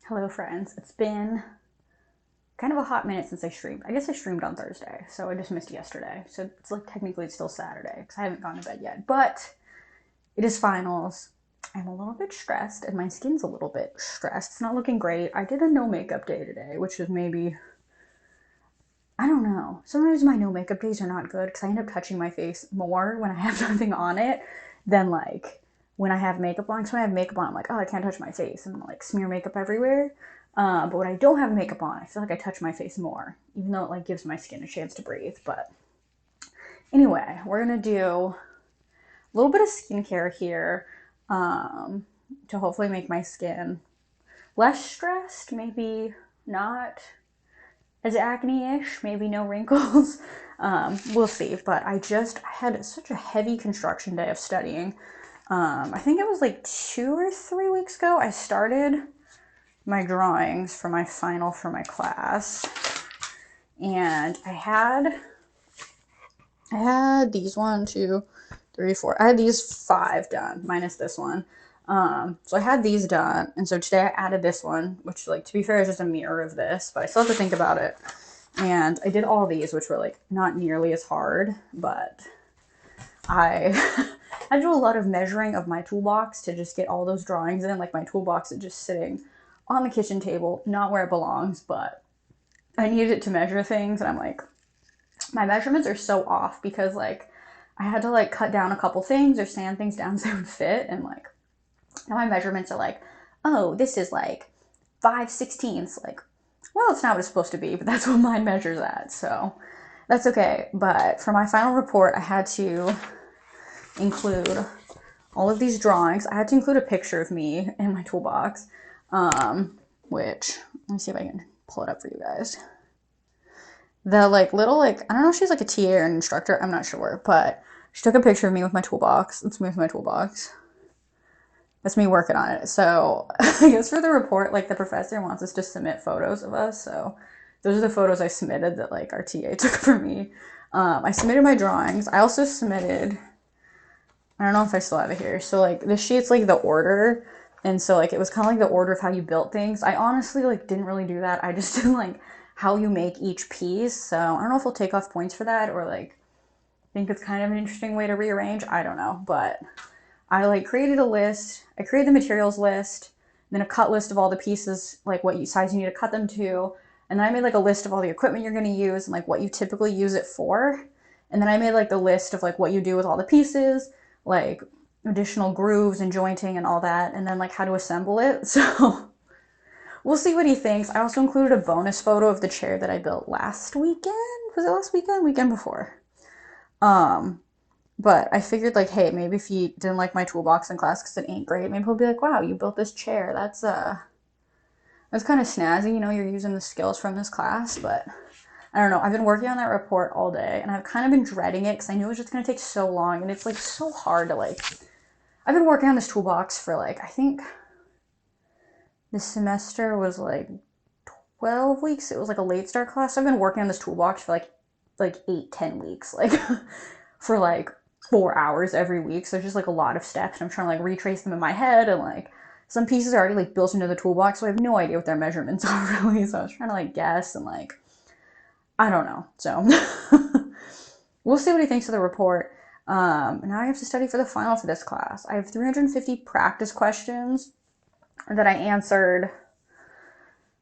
Hello, friends. It's been kind of a hot minute since I streamed. I guess I streamed on Thursday, so I just missed yesterday. So it's like technically it's still Saturday because I haven't gone to bed yet. But it is finals. I'm a little bit stressed, and my skin's a little bit stressed. It's not looking great. I did a no makeup day today, which is maybe, I don't know. Sometimes my no makeup days are not good because I end up touching my face more when I have nothing on it than like when I have makeup on. So when I have makeup on, I'm like, oh, I can't touch my face, and I'm like smear makeup everywhere. But when I don't have makeup on, I feel like I touch my face more, even though it like gives my skin a chance to breathe. But anyway, we're gonna do a little bit of skincare here um, to hopefully make my skin less stressed, maybe not as acne-ish, maybe no wrinkles. We'll see. But I had such a heavy construction day of studying. I think it was like 2 or 3 weeks ago. I started my drawings for my final for my class, and I had these 1, 2, 3, 4. I had these 5 done, minus this one. So I had these done, and so today I added this one, which, like, to be fair, is just a mirror of this, but I still have to think about it. And I did all these, which were like not nearly as hard, but I I do a lot of measuring of my toolbox to just get all those drawings in. Like my toolbox is just sitting on the kitchen table, not where it belongs, but I needed it to measure things, and I'm like, my measurements are so off because like I had to like cut down a couple things or sand things down so they would fit, and like now my measurements are like, oh, this is like 5/16. Like, well, it's not what it's supposed to be, but that's what mine measures at, so that's okay. But for my final report, I had to include all of these drawings. I had to include a picture of me in my toolbox, which, let me see if I can pull it up for you guys. The like little, like, I don't know if she's like a TA or an instructor, I'm not sure, but she took a picture of me with my toolbox. It's me with my toolbox. That's me working on it. So I guess for the report, like the professor wants us to submit photos of us. So those are the photos I submitted that like our TA took for me. I submitted my drawings. I also submitted, I don't know if I still have it here. So like the sheet's like the order. And so like it was kind of like the order of how you built things. I honestly like didn't really do that. I just did like how you make each piece. So I don't know if we'll take off points for that or like think it's kind of an interesting way to rearrange. I don't know. But I like created a list. I created the materials list, then a cut list of all the pieces, like what size you need to cut them to. And then I made like a list of all the equipment you're going to use and like what you typically use it for. And then I made like the list of like what you do with all the pieces, like additional grooves and jointing and all that, and then like how to assemble it. So we'll see what he thinks. I also included a bonus photo of the chair that I built last weekend. Was it last weekend? Weekend before. Um, but I figured like, hey, maybe if he didn't like my toolbox in class because it ain't great, maybe he'll be like, wow, you built this chair. That's kind of snazzy. You know, you're using the skills from this class. But I don't know. I've been working on that report all day, and I've kind of been dreading it because I knew it was just gonna take so long, and it's like so hard to like. I've been working on this toolbox for like, I think this semester was like 12 weeks. It was like a late start class. So I've been working on this toolbox for like 8, 10 weeks, like for like 4 hours every week. So it's just like a lot of steps. And I'm trying to like retrace them in my head, and like some pieces are already like built into the toolbox, so I have no idea what their measurements are really. So I was trying to like guess, and like I don't know. So we'll see what he thinks of the report. And now I have to study for the final for this class. I have 350 practice questions that I answered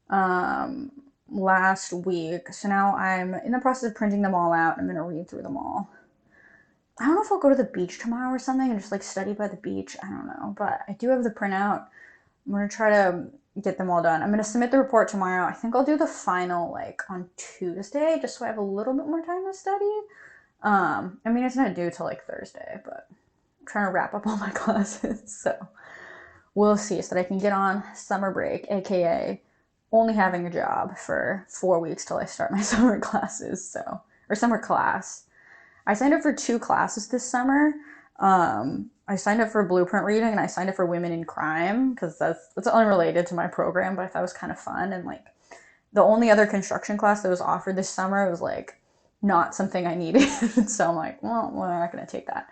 um, last week. So now I'm in the process of printing them all out. I'm going to read through them all. I don't know if I'll go to the beach tomorrow or something and just like study by the beach. I don't know. But I do have the printout. I'm going to try to get them all done. I'm going to submit the report tomorrow. I think I'll do the final like on Tuesday just so I have a little bit more time to study. I mean, it's not due till like Thursday, but I'm trying to wrap up all my classes. So we'll see so that I can get on summer break, aka only having a job for 4 weeks till I start my summer classes. So, or summer class. I signed up for 2 classes this summer. I signed up for blueprint reading and I signed up for women in crime because that's unrelated to my program, but I thought it was kind of fun. And like the only other construction class that was offered this summer was like not something I needed. So I'm like, well, we're not going to take that.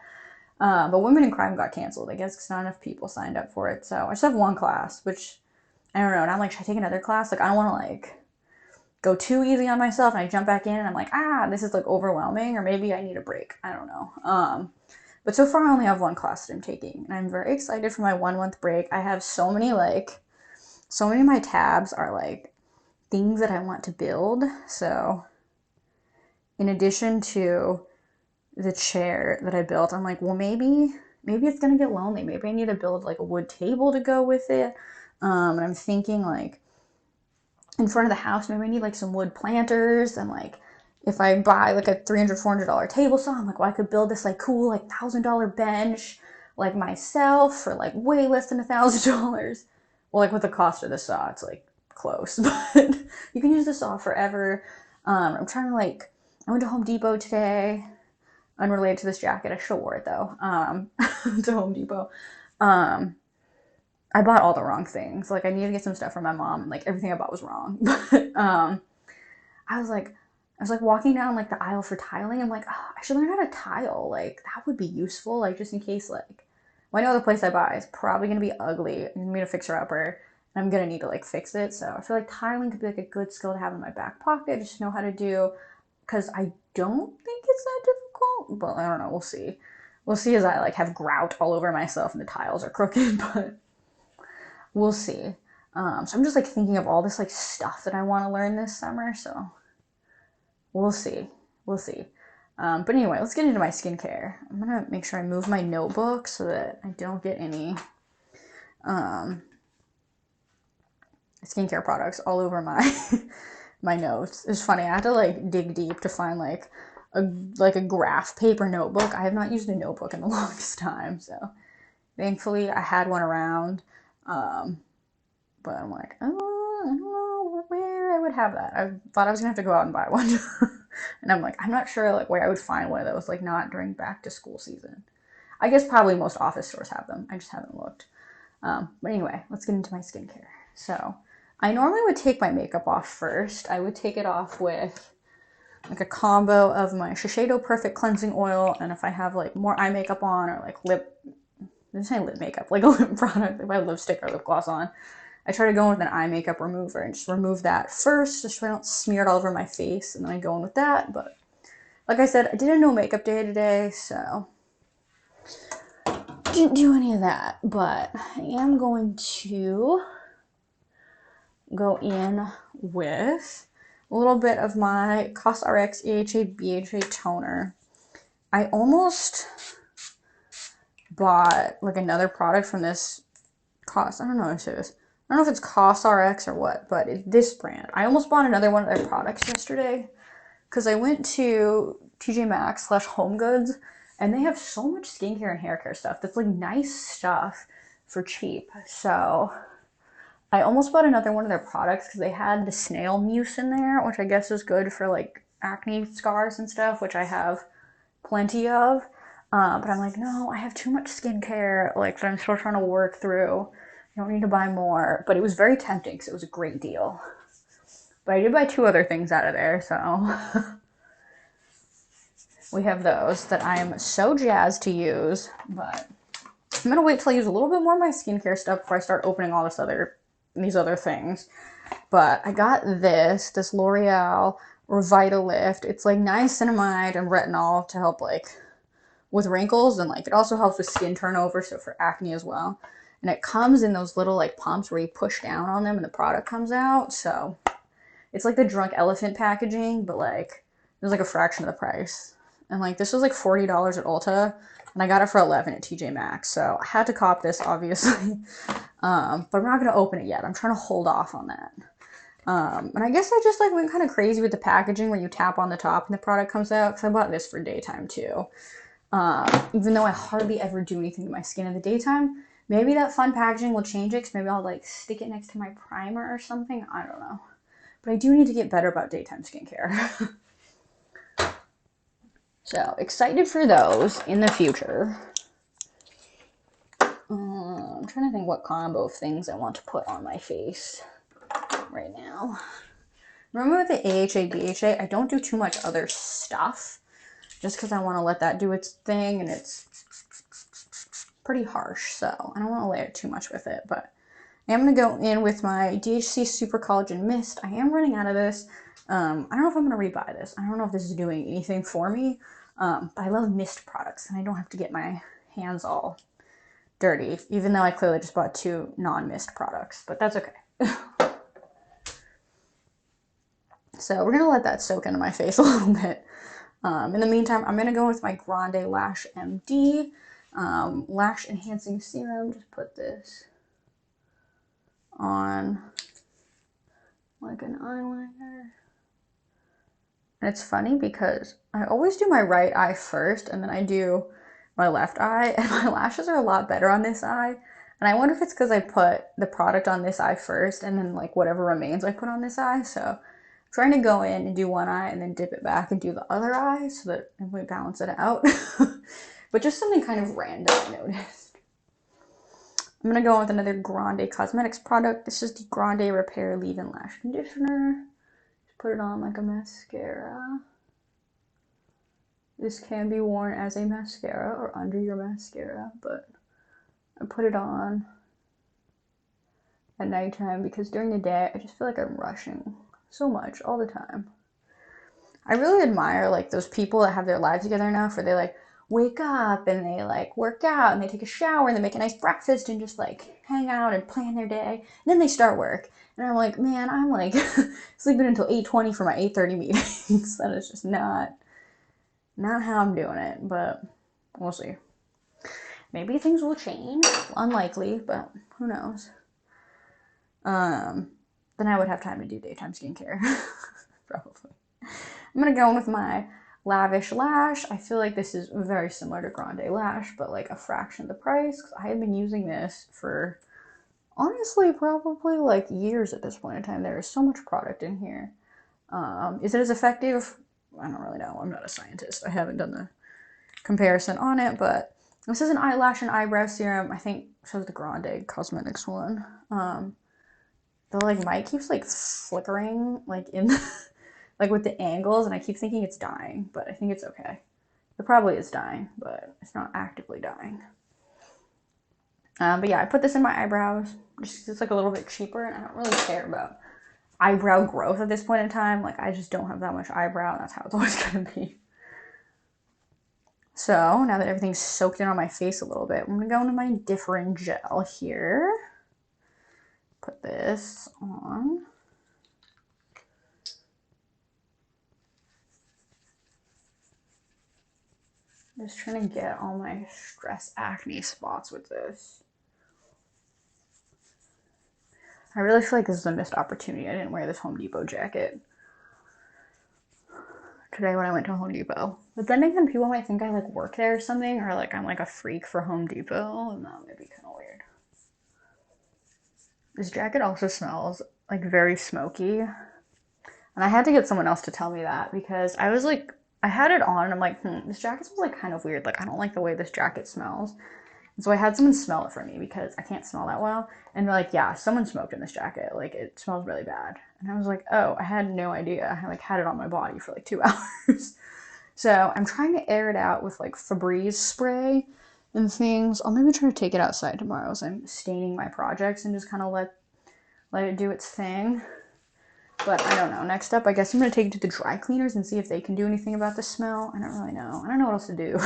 But Women in Crime got canceled, I guess, because not enough people signed up for it. So I just have one class, which I don't know. And I'm like, should I take another class? Like, I don't want to like go too easy on myself. And I jump back in and I'm like, this is like overwhelming, or maybe I need a break. I don't know. But so far I only have one class that I'm taking, and I'm very excited for my 1 month break. I have so many of my tabs are like things that I want to build. So in addition to the chair that I built, I'm like, well, maybe it's gonna get lonely. Maybe I need to build like a wood table to go with it. And I'm thinking like in front of the house, maybe I need like some wood planters, and like if I buy like a $300-$400 table saw, I'm like, well, I could build this like cool like $1,000 bench like myself for like way less than $1,000. Well, like with the cost of the saw, it's like close, but you can use the saw forever. I'm trying to like, I went to Home Depot today, unrelated to this jacket. I should have wore it though. To Home Depot. I bought all the wrong things. Like I needed to get some stuff from my mom. Like everything I bought was wrong. But I was like walking down like the aisle for tiling. I'm like, oh, I should learn how to tile. Like that would be useful. Like just in case like, well, I know the place I buy is probably gonna be ugly. I'm gonna need a fixer upper, and I'm gonna need to like fix it. So I feel like tiling could be like a good skill to have in my back pocket. Just know how to do, because I don't think it's that difficult. But I don't know. We'll see. We'll see as I like have grout all over myself and the tiles are crooked. But we'll see. So I'm just like thinking of all this like stuff that I want to learn this summer. So we'll see. We'll see. But anyway, let's get into my skincare. I'm gonna make sure I move my notebook so that I don't get any skincare products all over my my notes. It's funny. I had to like dig deep to find like a graph paper notebook. I have not used a notebook in the longest time. So thankfully I had one around. But I'm like, oh, I don't know where I would have that. I thought I was gonna have to go out and buy one. And I'm like, I'm not sure like where I would find one of those, like not during back to school season. I guess probably most office stores have them. I just haven't looked. But anyway, let's get into my skincare. So I normally would take my makeup off first. I would take it off with like a combo of my Shiseido Perfect Cleansing Oil, and if I have like more eye makeup on, or like I'm saying lip makeup, like a lip product, if I have lipstick or lip gloss on, I try to go in with an eye makeup remover and just remove that first, just so I don't smear it all over my face, and then I go in with that. But like I said, I did a no makeup day today, so didn't do any of that. But I am going to go in with a little bit of my COSRX AHA BHA toner. I almost bought like another product from this I don't know what it is. I don't know if it's COSRX or what, but this brand. I almost bought another one of their products yesterday because I went to TJ Maxx / Home Goods, and they have so much skincare and hair care stuff that's like nice stuff for cheap. So I almost bought another one of their products because they had the snail mousse in there, which I guess is good for like acne scars and stuff, which I have plenty of. But I'm like, no, I have too much skincare like that I'm still trying to work through. I don't need to buy more. But it was very tempting because it was a great deal. But I did buy 2 other things out of there, so we have those that I am so jazzed to use. But I'm gonna wait till I use a little bit more of my skincare stuff before I start opening all these other things. But I got this L'Oreal Revitalift. It's like niacinamide and retinol to help like with wrinkles, and like it also helps with skin turnover, so for acne as well. And it comes in those little like pumps where you push down on them and the product comes out. So it's like the Drunk Elephant packaging, but like it was like a fraction of the price. And like this was like $40 at Ulta, and I got it for $11 at TJ Maxx. So I had to cop this, obviously. But I'm not gonna open it yet. I'm trying to hold off on that. And I guess I just like went kind of crazy with the packaging where you tap on the top and the product comes out, because I bought this for daytime too. Even though I hardly ever do anything to my skin in the daytime. Maybe that fun packaging will change it, because maybe I'll like stick it next to my primer or something. I don't know. But I do need to get better about daytime skincare. So excited for those in the future. I'm trying to think what combo of things I want to put on my face right now. Remember with the AHA BHA, I don't do too much other stuff just because I want to let that do its thing, and it's pretty harsh, so I don't want to layer too much with it, but I am going to go in with my DHC Super Collagen Mist. I am running out of this. I don't know if I'm going to rebuy this. I don't know if this is doing anything for me, but I love mist products, and I don't have to get my hands all dirty, even though I clearly just bought 2 non-mist products, but that's okay. So we're going to let that soak into my face a little bit. In the meantime, I'm going to go with my Grande Lash MD Lash Enhancing Serum. Just put this on like an eyeliner. And it's funny because I always do my right eye first and then I do my left eye, and my lashes are a lot better on this eye. And I wonder if it's because I put the product on this eye first and then like whatever remains I put on this eye. So I'm trying to go in and do one eye and then dip it back and do the other eye so that we balance it out. But just something kind of random I noticed. I'm going to go with another Grande Cosmetics product. This is the Grande Repair Leave-In Lash Conditioner. Just put it on like a mascara. This can be worn as a mascara or under your mascara, but I put it on at nighttime because during the day I just feel like I'm rushing so much all the time. I really admire like those people that have their lives together enough where they like wake up and they like work out and they take a shower and they make a nice breakfast and just like hang out and plan their day. And then they start work. And I'm like, man, I'm like sleeping until 8:20 for my 8:30 meetings. That is just not how I'm doing it, but we'll see. Maybe things will change. Unlikely, but who knows. Then I would have time to do daytime skincare. Probably. I'm going to go in with my Lavish Lash. I feel like this is very similar to Grande Lash, but like a fraction of the price. Because I have been using this for, honestly, probably like years at this point in time. There is so much product in here. Is it as effective? I don't really know. I'm not a scientist. I haven't done the comparison on it, but this is an eyelash and eyebrow serum. I think shows the Grande Cosmetics one. The like mic keeps like flickering like in like with the angles, and I keep thinking it's dying, but I think it's okay. It probably is dying, but it's not actively dying. But yeah, I put this in my eyebrows just 'cause it's like a little bit cheaper, and I don't really care about eyebrow growth at this point in time. Like I just don't have that much eyebrow, and that's how it's always gonna be. So now that everything's soaked in on my face a little bit, I'm gonna go into my Differin gel here. Put this on. Just trying to get all my stress acne spots with this. I really feel like this is a missed opportunity. I didn't wear this Home Depot jacket today when I went to Home Depot. But then again, people might think I like work there or something, or like I'm like a freak for Home Depot, and that would be kind of weird. This jacket also smells like very smoky. And I had to get someone else to tell me that because I was like, I had it on and I'm like, this jacket smells like kind of weird. Like I don't like the way this jacket smells. And so I had someone smell it for me because I can't smell that well. And they're like, yeah, someone smoked in this jacket. Like it smells really bad. And I was like, oh, I had no idea. I like had it on my body for like 2 hours. So I'm trying to air it out with like Febreze spray and things. I'll maybe try to take it outside tomorrow as I'm staining my projects and just kind of let it do its thing. But I don't know. Next up, I guess I'm going to take it to the dry cleaners and see if they can do anything about the smell. I don't really know. I don't know what else to do.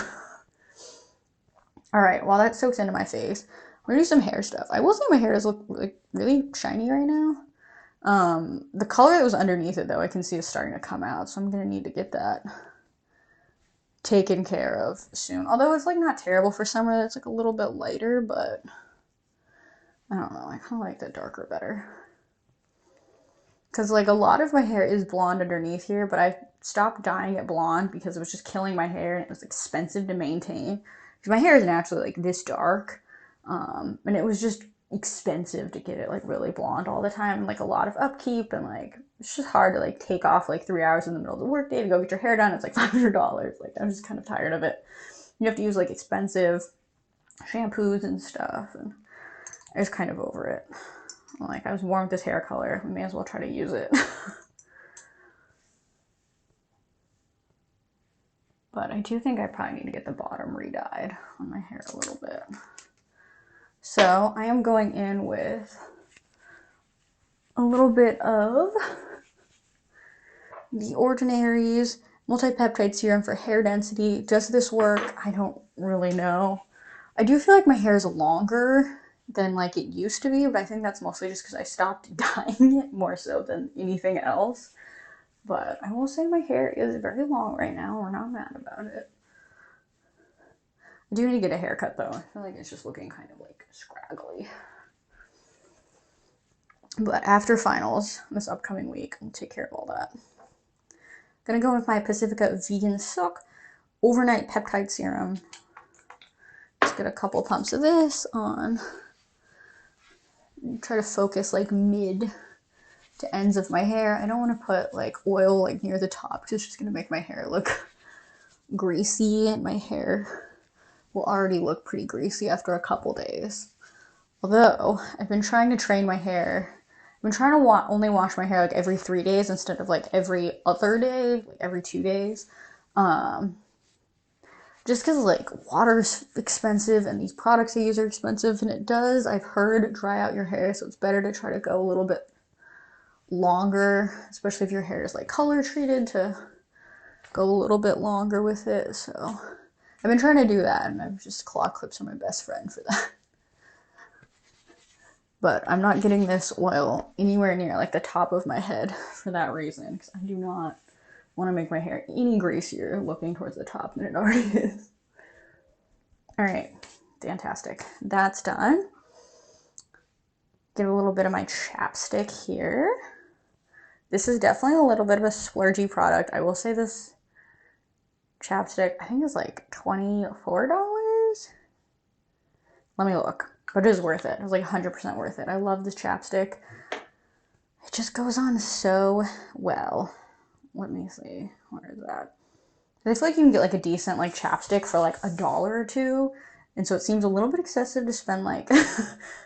All right, while that soaks into my face, we're going to do some hair stuff. I will say my hair does look like really shiny right now. The color that was underneath it, though, I can see is starting to come out. So I'm going to need to get that taken care of soon. Although it's like not terrible for summer. It's like a little bit lighter, but I don't know. I kind of like the darker better. Because like a lot of my hair is blonde underneath here, but I stopped dyeing it blonde because it was just killing my hair and it was expensive to maintain. Because my hair is naturally like this dark, and it was just expensive to get it like really blonde all the time, and like a lot of upkeep, and like it's just hard to like take off like 3 hours in the middle of the workday to go get your hair done. It's like $500. Like I'm just kind of tired of it. You have to use like expensive shampoos and stuff, and I was kind of over it. Like, I was born with this hair color. We may as well try to use it. But I do think I probably need to get the bottom re-dyed on my hair a little bit. So I am going in with a little bit of The Ordinary's multi-peptide serum for hair density. Does this work? I don't really know. I do feel like my hair is longer than like it used to be, but I think that's mostly just because I stopped dyeing it more so than anything else. But I will say my hair is very long right now. We're not mad about it. I do need to get a haircut though. I feel like it's just looking kind of like scraggly. But after finals, this upcoming week, I'll take care of all that. Gonna go with my Pacifica Vegan Silk Overnight Peptide Serum. Just get a couple pumps of this on. Try to focus like mid to ends of my hair. I don't want to put like oil like near the top because it's just gonna make my hair look greasy, and my hair will already look pretty greasy after a couple days. Although I've been trying to train my hair. I've been trying to only wash my hair like every 3 days instead of like every other day, like every 2 days. Just because like water's expensive and these products I use are expensive, and it does, I've heard, dry out your hair, so it's better to try to go a little bit longer, especially if your hair is like color treated, to go a little bit longer with it. So I've been trying to do that, and I've just claw clips are my best friend for that. But I'm not getting this oil anywhere near like the top of my head for that reason, because I do not want to make my hair any greasier looking towards the top than it already is. All right, fantastic. That's done. Get a little bit of my chapstick here. This is definitely a little bit of a splurgy product. I will say this chapstick, I think, is like $24. Let me look. But it is worth it. It was like 100% worth it. I love this chapstick. It just goes on so well. Let me see. Where is that? I feel like you can get like a decent like chapstick for like $1 or $2. And so it seems a little bit excessive to spend like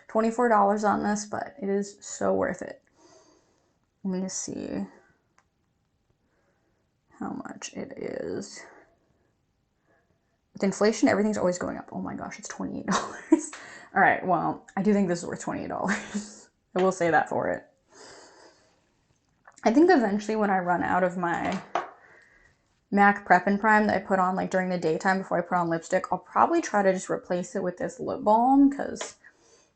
$24 on this, but it is so worth it. Let me just see how much it is. With inflation, everything's always going up. Oh my gosh, it's $28. All right, well, I do think this is worth $28. I will say that for it. I think eventually when I run out of my MAC Prep and Prime that I put on like during the daytime before I put on lipstick, I'll probably try to just replace it with this lip balm because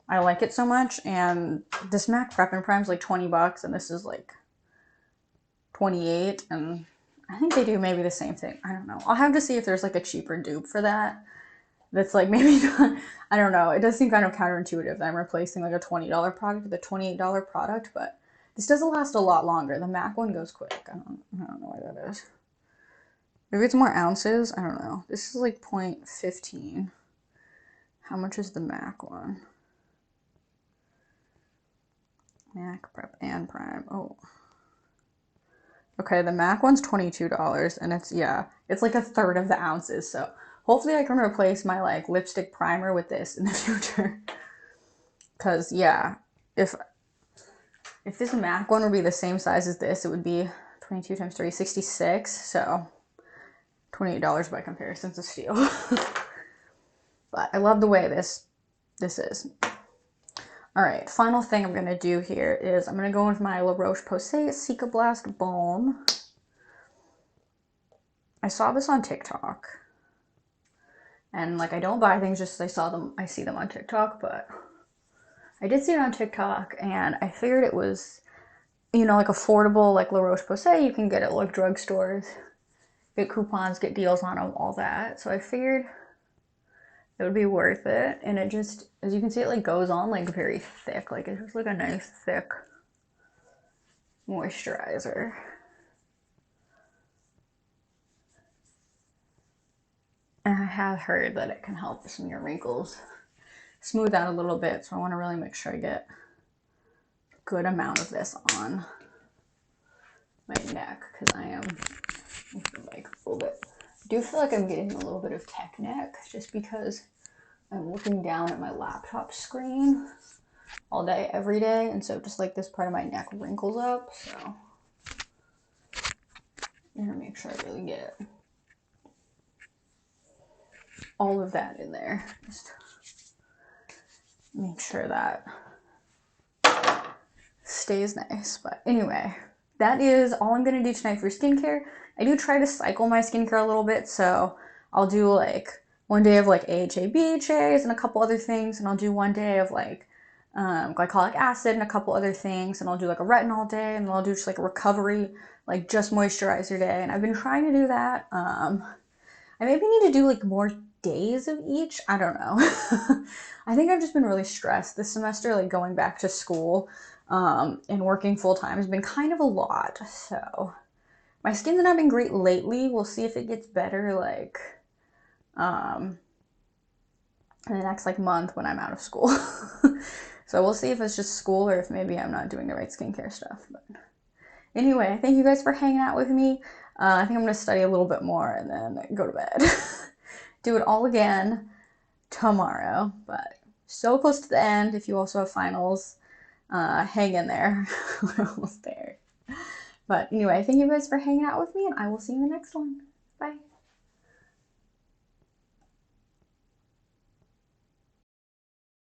I like it so much. And this MAC Prep and Prime is like $20 and this is like $28, and I think they do maybe the same thing. I don't know. I'll have to see if there's like a cheaper dupe for that. That's like maybe not, I don't know. It does seem kind of counterintuitive that I'm replacing like a $20 product with a $28 product, but this doesn't last a lot longer. The MAC one goes quick. I don't know why that is. Maybe it's more ounces. I don't know. This is like 0.15. How much is the MAC one? MAC Prep and Prime. Oh. Okay, the MAC one's $22, and it's, yeah, it's like 1/3 of the ounces, so hopefully I can replace my like lipstick primer with this in the future. Because, yeah, if this MAC one would be the same size as this, it would be 22 times 3, 66, so $28 by comparison is a steal. But I love the way this is. All right, final thing I'm going to do here is I'm going to go with my La Roche-Posay Cicablast Balm. I saw this on TikTok. And like I don't buy things just because I see them on TikTok, but I did see it on TikTok and I figured it was, you know, like affordable, like La Roche-Posay you can get at like drugstores, get coupons, get deals on them, all that. So I figured it would be worth it, and it just, as you can see, it like goes on like very thick, like it's just like a nice thick moisturizer. And I have heard that it can help with some of your wrinkles smooth out a little bit, so I want to really make sure I get a good amount of this on my neck because I am like a little bit, I do feel like I'm getting a little bit of tech neck just because I'm looking down at my laptop screen all day, every day, and so just like this part of my neck wrinkles up, so I'm gonna make sure I really get all of that in there. Just make sure that stays nice. But anyway, that is all I'm going to do tonight for skincare. I do try to cycle my skincare a little bit, so I'll do like one day of like AHA, BHAs and a couple other things, and I'll do one day of like glycolic acid and a couple other things, and I'll do like a retinol day, and then I'll do just like a recovery, like just moisturizer day, and I've been trying to do that. I maybe need to do like more days of each. I don't know. I think I've just been really stressed this semester, like going back to school and working full time has been kind of a lot. So my skin's not been great lately. We'll see if it gets better like in the next like month when I'm out of school. So we'll see if it's just school or if maybe I'm not doing the right skincare stuff. But anyway, thank you guys for hanging out with me. I think I'm going to study a little bit more and then go to bed. Do it all again tomorrow. But so close to the end. If you also have finals, hang in there. We're almost there. But anyway, thank you guys for hanging out with me, and I will see you in the next one. Bye.